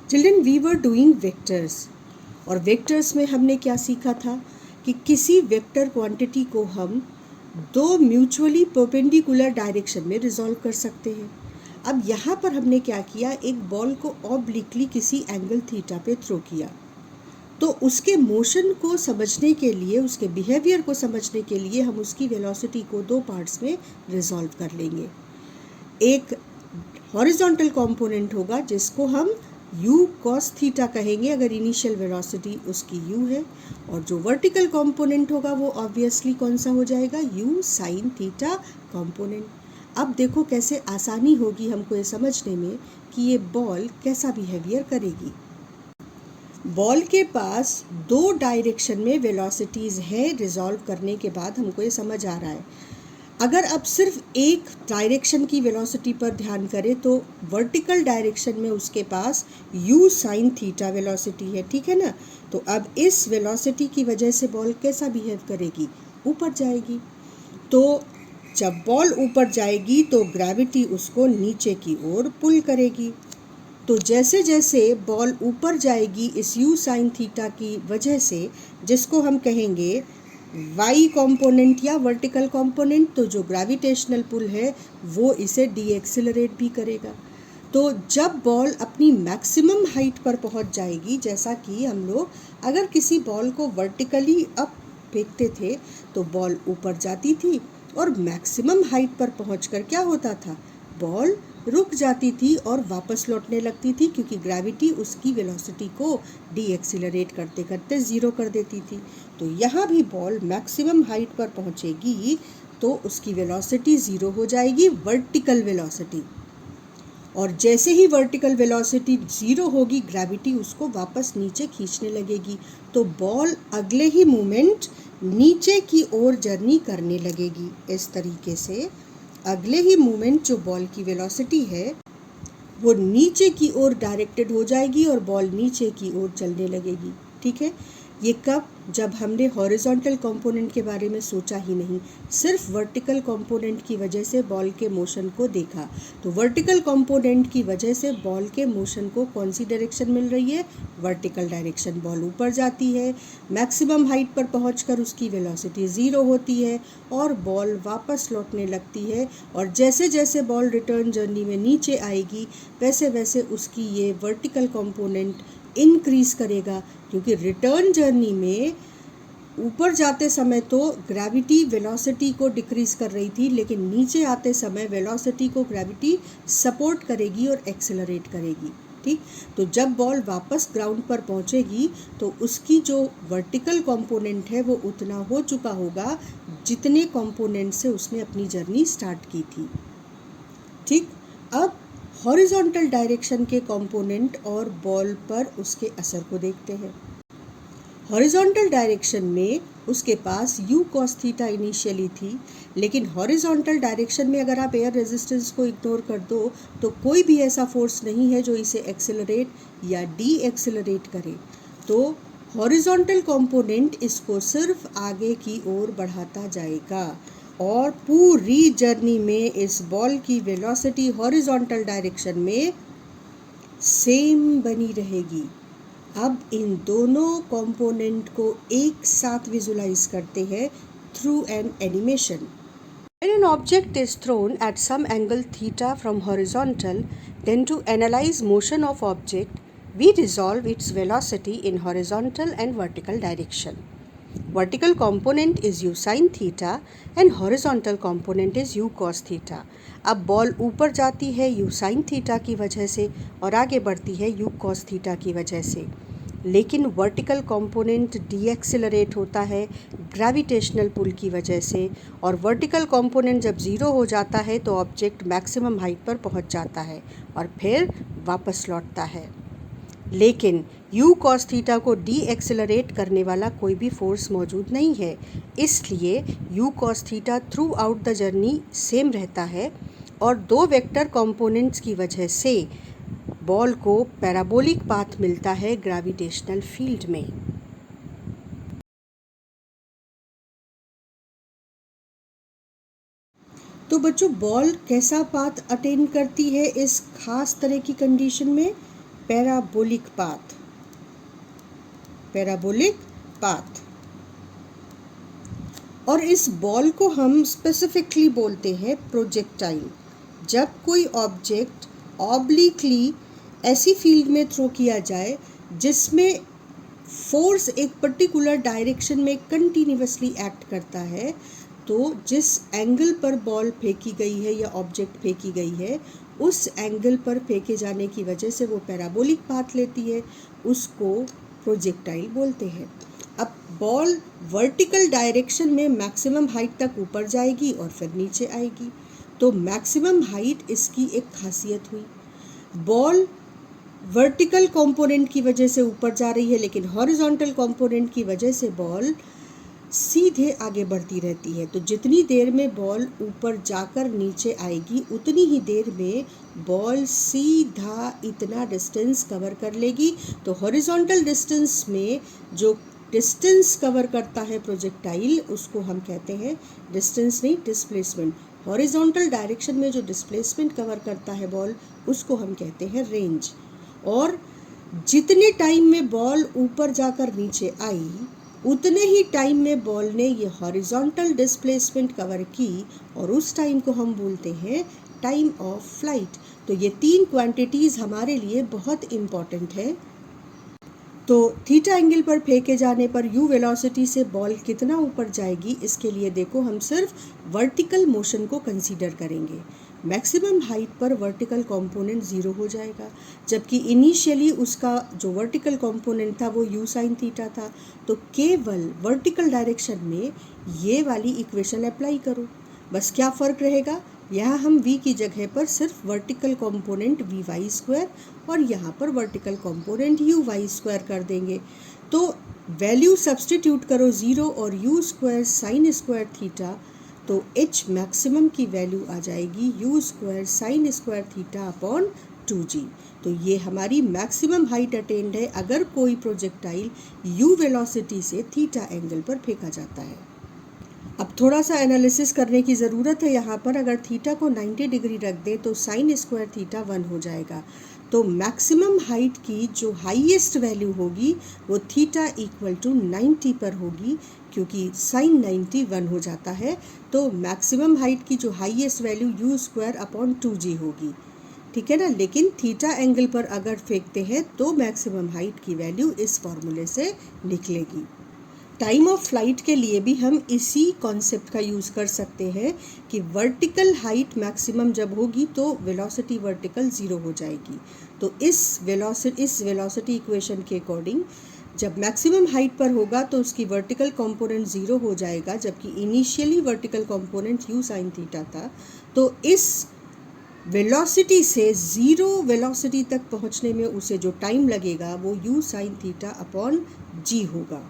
Children we were doing vectors और vectors में हमने क्या सीखा था कि किसी वेक्टर क्वांटिटी को हम दो म्यूचुअली परपेंडिकुलर डायरेक्शन में रिजॉल्व कर सकते हैं। अब यहाँ पर हमने क्या किया, एक बॉल को ऑब्लिकली किसी एंगल थीटा पे थ्रो किया, तो उसके मोशन को समझने के लिए, उसके बिहेवियर को समझने के लिए हम उसकी वेलोसिटी को दो पार्ट्स में रिजॉल्व कर लेंगे। एक हॉरिजॉन्टल कंपोनेंट होगा जिसको हम u cos थीटा कहेंगे अगर इनिशियल वेलोसिटी उसकी u है, और जो वर्टिकल कंपोनेंट होगा वो ऑब्वियसली कौन सा हो जाएगा, u sin थीटा कंपोनेंट। अब देखो कैसे आसानी होगी हमको ये समझने में कि ये बॉल कैसा बिहेवियर करेगी। बॉल के पास दो डायरेक्शन में वेलोसिटीज़ है, रिजॉल्व करने के बाद हमको ये समझ आ रहा है। अगर अब सिर्फ एक डायरेक्शन की वेलोसिटी पर ध्यान करें तो वर्टिकल डायरेक्शन में उसके पास u sin थीटा वेलोसिटी है, ठीक है ना। तो अब इस वेलोसिटी की वजह से बॉल कैसा बिहेव करेगी, ऊपर जाएगी। तो जब बॉल ऊपर जाएगी तो ग्रेविटी उसको नीचे की ओर पुल करेगी। तो जैसे जैसे बॉल ऊपर जाएगी इस u sin थीटा की वजह से, जिसको हम कहेंगे y कंपोनेंट या वर्टिकल कंपोनेंट, तो जो ग्रेविटेशनल पुल है वो इसे डीएक्सिलरेट भी करेगा। तो जब बॉल अपनी मैक्सिमम हाइट पर पहुंच जाएगी, जैसा कि हम लोग अगर किसी बॉल को वर्टिकली अप फेंकते थे तो बॉल ऊपर जाती थी और मैक्सिमम हाइट पर पहुंचकर क्या होता था, बॉल रुक जाती थी और वापस लौटने लगती थी, क्योंकि ग्रेविटी उसकी वेलोसिटी को डीएक्सिलरेट करते करते ज़ीरो कर देती थी। तो यहाँ भी बॉल मैक्सिमम हाइट पर पहुँचेगी तो उसकी वेलोसिटी ज़ीरो हो जाएगी, वर्टिकल वेलोसिटी। और जैसे ही वर्टिकल वेलोसिटी ज़ीरो होगी, ग्रेविटी उसको वापस नीचे खींचने लगेगी, तो बॉल अगले ही मोमेंट नीचे की ओर जर्नी करने लगेगी। इस तरीके से अगले ही मोमेंट जो बॉल की वेलोसिटी है वो नीचे की ओर डायरेक्टेड हो जाएगी और बॉल नीचे की ओर चलने लगेगी, ठीक है। ये कब, जब हमने हॉरिजॉन्टल कंपोनेंट के बारे में सोचा ही नहीं, सिर्फ वर्टिकल कंपोनेंट की वजह से बॉल के मोशन को देखा। तो वर्टिकल कंपोनेंट की वजह से बॉल के मोशन को कौन सी डायरेक्शन मिल रही है, वर्टिकल डायरेक्शन। बॉल ऊपर जाती है, मैक्सिमम हाइट पर पहुंचकर उसकी वेलोसिटी ज़ीरो होती है और बॉल वापस लौटने लगती है। और जैसे जैसे बॉल रिटर्न जर्नी में नीचे आएगी वैसे वैसे उसकी ये वर्टिकल कंपोनेंट इंक्रीज़ करेगा, क्योंकि रिटर्न जर्नी में ऊपर जाते समय तो ग्रेविटी वेलोसिटी को डिक्रीज़ कर रही थी, लेकिन नीचे आते समय वेलोसिटी को ग्रेविटी सपोर्ट करेगी और एक्सेलरेट करेगी, ठीक। तो जब बॉल वापस ग्राउंड पर पहुंचेगी तो उसकी जो वर्टिकल कंपोनेंट है वो उतना हो चुका होगा जितने कंपोनेंट से उसने अपनी जर्नी स्टार्ट की थी, ठीक। अब हॉरिजॉन्टल डायरेक्शन के कंपोनेंट और बॉल पर उसके असर को देखते हैं। हॉरिजॉन्टल डायरेक्शन में उसके पास u cos थीटा इनिशियली थी, लेकिन हॉरिजॉन्टल डायरेक्शन में अगर आप एयर रेजिस्टेंस को इग्नोर कर दो तो कोई भी ऐसा फोर्स नहीं है जो इसे एक्सेलरेट या डी एक्सेलरेट करे। तो हॉरिजॉन्टल कंपोनेंट इसको सिर्फ आगे की ओर बढ़ाता जाएगा और पूरी जर्नी में इस बॉल की वेलोसिटी हॉरिजॉन्टल डायरेक्शन में सेम बनी रहेगी। अब इन दोनों कंपोनेंट को एक साथ विजुलाइज करते हैं through an animation. When an object is thrown at some angle theta from horizontal, then to analyze motion of object, we resolve its velocity in horizontal and vertical direction. Vertical component is u sin theta and horizontal component is u cos theta. अब ball ऊपर जाती है u sin theta की वजह से और आगे बढ़ती है u cos थीटा की वजह से, लेकिन वर्टिकल कंपोनेंट डीएक्सेलरेट होता है ग्रेविटेशनल पुल की वजह से, और वर्टिकल कंपोनेंट जब ज़ीरो हो जाता है तो ऑब्जेक्ट मैक्सिमम हाइट पर पहुंच जाता है और फिर वापस लौटता है। लेकिन u cos थीटा को डी एक्सेलरेट करने वाला कोई भी फोर्स मौजूद नहीं है, इसलिए u cos theta through out the journey same रहता है और दो वेक्टर कंपोनेंट्स की वजह से बॉल को पैराबोलिक पाथ मिलता है ग्रेविटेशनल फील्ड में। तो बच्चों, बॉल कैसा पाथ अटेन करती है इस खास तरह की कंडीशन में, पैराबोलिक पाथ, पैराबोलिक पाथ। और इस बॉल को हम स्पेसिफिकली बोलते हैं प्रोजेक्टाइल। जब कोई ऑब्जेक्ट ऑब्लिकली ऐसी फील्ड में थ्रो किया जाए जिसमें फोर्स एक पर्टिकुलर डायरेक्शन में कंटिन्यूअसली एक्ट करता है, तो जिस एंगल पर बॉल फेंकी गई है या ऑब्जेक्ट फेंकी गई है, उस एंगल पर फेंके जाने की वजह से वो पैराबोलिक पाथ लेती है, उसको प्रोजेक्टाइल बोलते हैं। अब बॉल वर्टिकल डायरेक्शन में मैक्सिमम हाइट तक ऊपर जाएगी और फिर नीचे आएगी, तो मैक्सिमम हाइट इसकी एक खासियत हुई। बॉल वर्टिकल कंपोनेंट की वजह से ऊपर जा रही है, लेकिन हॉरिजॉन्टल कंपोनेंट की वजह से बॉल सीधे आगे बढ़ती रहती है। तो जितनी देर में बॉल ऊपर जाकर नीचे आएगी, उतनी ही देर में बॉल सीधा इतना डिस्टेंस कवर कर लेगी। तो हॉरिजॉन्टल डिस्टेंस में जो डिस्टेंस कवर करता है प्रोजेक्टाइल, उसको हम कहते हैं डिस्टेंस नहीं, डिस्प्लेसमेंट। हॉरिजॉन्टल डायरेक्शन में जो डिस्प्लेसमेंट कवर करता है बॉल, उसको हम कहते हैं रेंज। और जितने टाइम में बॉल ऊपर जाकर नीचे आई, उतने ही टाइम में बॉल ने ये हॉरिजॉन्टल डिस्प्लेसमेंट कवर की, और उस टाइम को हम बोलते हैं टाइम ऑफ फ्लाइट। तो ये तीन क्वांटिटीज़ हमारे लिए बहुत इम्पॉर्टेंट है। तो थीटा एंगल पर फेंके जाने पर यू वेलोसिटी से बॉल कितना ऊपर जाएगी, इसके लिए देखो हम सिर्फ वर्टिकल मोशन को कंसीडर करेंगे। मैक्सिमम हाइट पर वर्टिकल कंपोनेंट ज़ीरो हो जाएगा, जबकि इनिशियली उसका जो वर्टिकल कंपोनेंट था वो यू साइन थीटा था। तो केवल वर्टिकल डायरेक्शन में ये वाली इक्वेशन अप्लाई करो। बस क्या फ़र्क रहेगा, यहाँ हम v की जगह पर सिर्फ vertical component V Y square और यहाँ पर vertical component U Y square कर देंगे। तो वैल्यू सब्सटीट्यूट करो 0 और U square sine square theta, तो h मैक्सिमम की वैल्यू आ जाएगी U square sine square theta upon 2g। तो ये हमारी मैक्सिमम हाइट अटेंड है अगर कोई प्रोजेक्टाइल यू वेलोसिटी से थीटा एंगल पर फेंका जाता है। अब थोड़ा सा एनालिसिस करने की ज़रूरत है यहाँ पर। अगर थीटा को 90 डिग्री रख दें तो साइन स्क्वायर थीटा 1 हो जाएगा। तो मैक्सिमम हाइट की जो हाईएस्ट वैल्यू होगी वो थीटा इक्वल टू 90 पर होगी, क्योंकि साइन 90 1 हो जाता है। तो मैक्सिमम हाइट की जो highest value you square upon 2g होगी, ठीक है ना। लेकिन थीटा एंगल पर अगर फेंकते हैं तो मैक्सिमम हाइट की वैल्यू इस फॉर्मूले से निकलेगी। टाइम ऑफ फ्लाइट के लिए भी हम इसी कॉन्सेप्ट का यूज़ कर सकते हैं कि वर्टिकल हाइट मैक्सिमम जब होगी तो वेलोसिटी वर्टिकल 0 हो जाएगी। तो इस वेलोसिटी इक्वेशन के अकॉर्डिंग जब मैक्सिमम हाइट पर होगा तो उसकी वर्टिकल कंपोनेंट 0 हो जाएगा, जबकि initially vertical component you sine theta था। तो इस वेलोसिटी से 0 वेलोसिटी तक पहुंचने में उसे जो टाइम लगेगा वो यू साइन थीटा अपॉन जी होगा।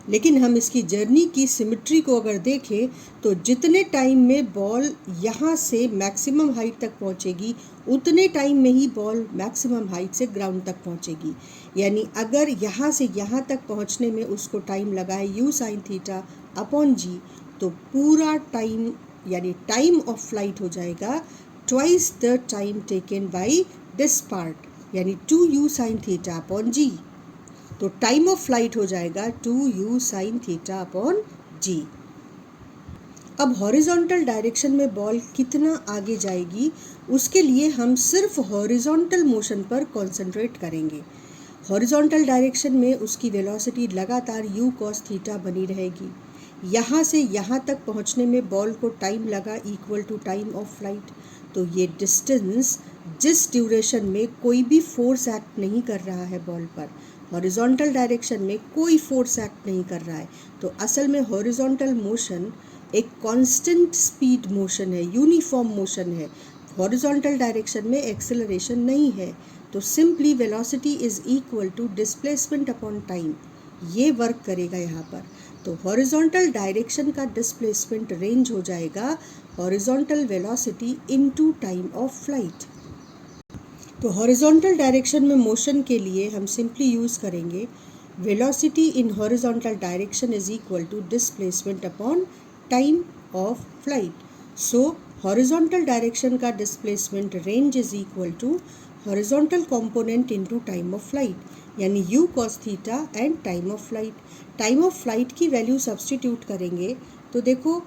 लेकिन हम इसकी जर्नी की सिमेट्री को अगर देखें तो जितने टाइम में बॉल यहाँ से मैक्सिमम हाइट तक पहुँचेगी, उतने टाइम में ही बॉल मैक्सिमम हाइट से ग्राउंड तक पहुँचेगी। यानी अगर यहाँ से यहाँ तक पहुँचने में उसको टाइम लगा है यू साइन थीटा अपॉन जी, तो पूरा टाइम यानी टाइम ऑफ फ्लाइट हो जाएगा twice the time taken by this part, यानी 2 यू साइन थीटा अपॉन जी। तो टाइम ऑफ फ्लाइट हो जाएगा 2 you sine theta upon g. अब हॉरिजॉन्टल डायरेक्शन में बॉल कितना आगे जाएगी, उसके लिए हम सिर्फ हॉरिजॉन्टल मोशन पर कॉन्सेंट्रेट करेंगे। हॉरिजॉन्टल डायरेक्शन में उसकी वेलोसिटी लगातार यू कॉस थीटा बनी रहेगी। यहाँ से यहाँ तक पहुँचने में बॉल को टाइम लगा equal to time of flight. तो ये डिस्टेंस जिस ड्यूरेशन में कोई भी फोर्स एक्ट नहीं कर रहा है बॉल पर, हॉरिजॉन्टल डायरेक्शन में कोई फोर्स एक्ट नहीं कर रहा है, तो असल में हॉरिजॉन्टल मोशन एक कांस्टेंट स्पीड मोशन है, यूनिफॉर्म मोशन है। हॉरिजॉन्टल डायरेक्शन में एक्सेलरेशन नहीं है। तो simply velocity is equal to displacement upon time, ये वर्क करेगा यहाँ पर। तो हॉरिजॉन्टल डायरेक्शन का डिस्प्लेसमेंट रेंज हो जाएगा horizontal velocity into time of flight. तो हॉरिजॉन्टल डायरेक्शन में मोशन के लिए हम सिंपली यूज़ करेंगे velocity in horizontal direction is equal to displacement upon time of flight. So horizontal direction का displacement range is equal to horizontal component into time of flight, यानी u cos theta and time of flight. Time of flight की value substitute करेंगे तो देखो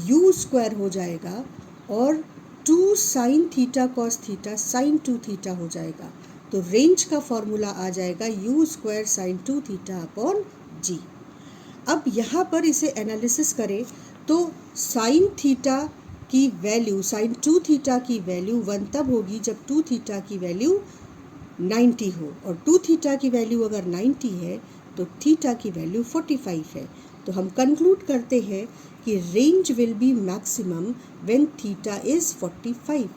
u square हो जाएगा और 2 sine theta cos theta sine 2 theta हो जाएगा। तो रेंज का फॉर्मूला आ जाएगा u square sine 2 theta upon g. अब यहाँ पर इसे एनालिसिस करें तो साइन थीटा की वैल्यू, साइन 2 थीटा की वैल्यू 1 तब होगी जब 2 थीटा की वैल्यू 90 हो, और 2 थीटा की वैल्यू अगर 90 है तो थीटा की वैल्यू 45 है। तो हम कंक्लूड करते हैं कि range will be maximum when theta is 45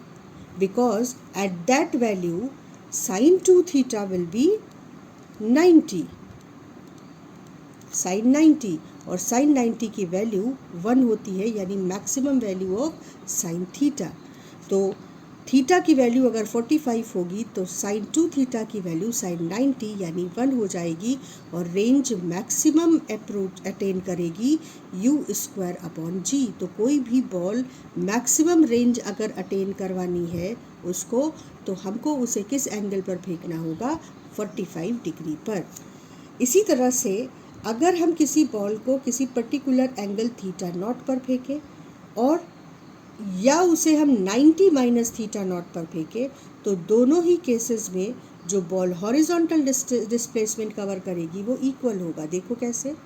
because at that value sine 2 theta will be 90, sine 90, और साइन 90 की वैल्यू 1 होती है, यानी maximum value of sine theta. तो थीटा की वैल्यू अगर 45 होगी तो साइन 2 थीटा की वैल्यू साइन 90 यानी 1 हो जाएगी, और रेंज मैक्सिमम अप्रोच अटेन करेगी u स्क्वायर अपॉन जी। तो कोई भी बॉल मैक्सिमम रेंज अगर अटेन करवानी है उसको, तो हमको उसे किस एंगल पर फेंकना होगा, 45 डिग्री पर। इसी तरह से अगर हम किसी बॉल को किसी पर्टिकुलर एंगल थीटा नॉट पर फेंकें और या उसे हम 90 माइनस थीटा नॉट पर फेंकें, तो दोनों ही केसेस में जो बॉल हॉरिजॉन्टल डिस्प्लेसमेंट कवर करेगी वो इक्वल होगा। देखो कैसे,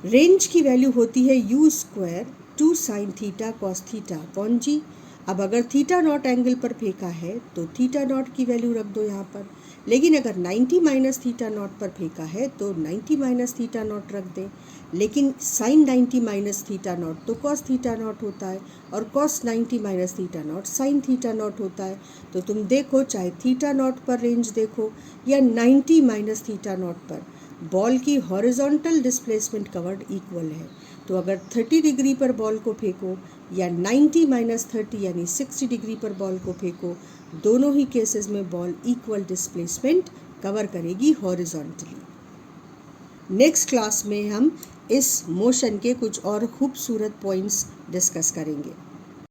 रेंज की वैल्यू होती है u square 2 sine theta cos theta upon g. अब अगर थीटा नॉट एंगल पर फेंका है तो थीटा नॉट की वैल्यू रख दो यहाँ पर, लेकिन अगर 90 माइनस थीटा नॉट पर फेंका है तो 90 माइनस थीटा नॉट रख दें। लेकिन साइन 90 माइनस थीटा नॉट तो कॉस थीटा नॉट होता है, और cos 90 minus theta naught sine theta naught होता है। तो तुम देखो, चाहे थीटा नॉट पर रेंज देखो या 90 माइनस थीटा नॉट पर, बॉल की हॉरिजॉन्टल डिस्प्लेसमेंट कवर्ड इक्वल है। तो अगर 30 डिग्री पर बॉल को फेंको या 90 माइनस 30 यानी 60 डिग्री पर बॉल को फेंको, दोनों ही केसेस में बॉल इक्वल डिस्प्लेसमेंट कवर करेगी हॉरिजॉन्टली। नेक्स्ट क्लास में हम इस मोशन के कुछ और खूबसूरत पॉइंट्स डिस्कस करेंगे।